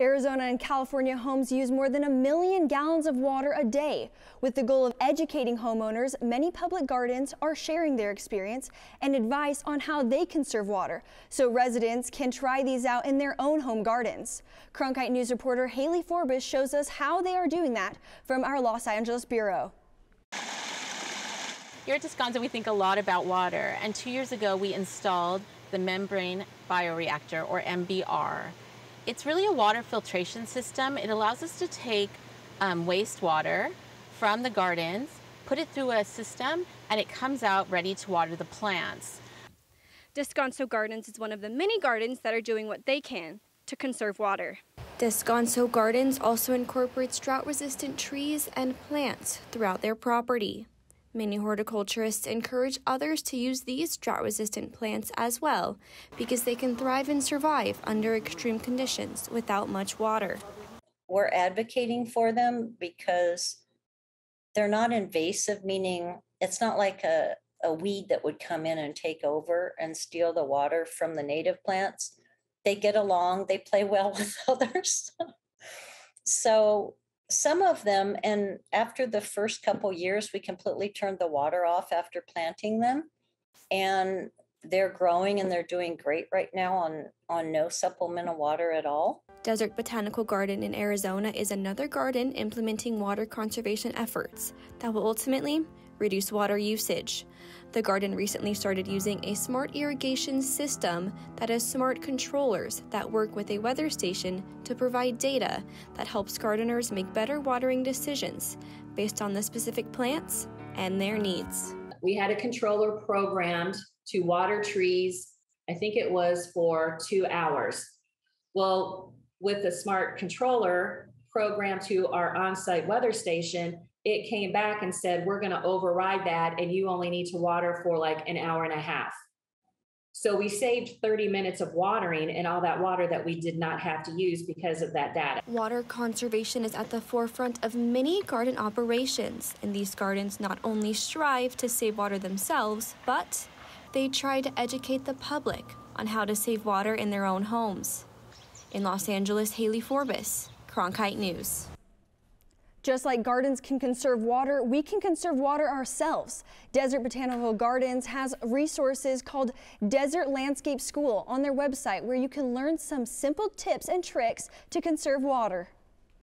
Arizona and California homes use more than 1 million gallons of water a day. With the goal of educating homeowners, many public gardens are sharing their experience and advice on how they conserve water, so residents can try these out in their own home gardens. Cronkite News reporter Hailey Forbis shows us how they are doing that from our Los Angeles bureau. Here at Descanso, we think a lot about water, and 2 years ago we installed the membrane bioreactor, or MBR. It's really a water filtration system. It allows us to take wastewater from the gardens, put it through a system, and it comes out ready to water the plants. Descanso Gardens is one of the many gardens that are doing what they can to conserve water. Descanso Gardens also incorporates drought-resistant trees and plants throughout their property. Many horticulturists encourage others to use these drought-resistant plants as well because they can thrive and survive under extreme conditions without much water. We're advocating for them because they're not invasive, meaning it's not like a weed that would come in and take over and steal the water from the native plants. They get along, they play well with others. So some of them, and after the first couple years, we completely turned the water off after planting them, and they're growing and they're doing great right now on no supplemental water at all. Desert Botanical Garden in Arizona is another garden implementing water conservation efforts that will ultimately reduce water usage. The garden recently started using a smart irrigation system that has smart controllers that work with a weather station to provide data that helps gardeners make better watering decisions based on the specific plants and their needs. We had a controller programmed to water trees, I think it was for 2 hours. Well, with the smart controller programmed to our on-site weather station, it came back and said, we're going to override that and you only need to water for like an hour and a half. So we saved 30 minutes of watering and all that water that we did not have to use because of that data. Water conservation is at the forefront of many garden operations, and these gardens not only strive to save water themselves, but they try to educate the public on how to save water in their own homes. In Los Angeles, Hailey Forbis, Cronkite News. Just like gardens can conserve water, we can conserve water ourselves. Desert Botanical Gardens has resources called Desert Landscape School on their website where you can learn some simple tips and tricks to conserve water.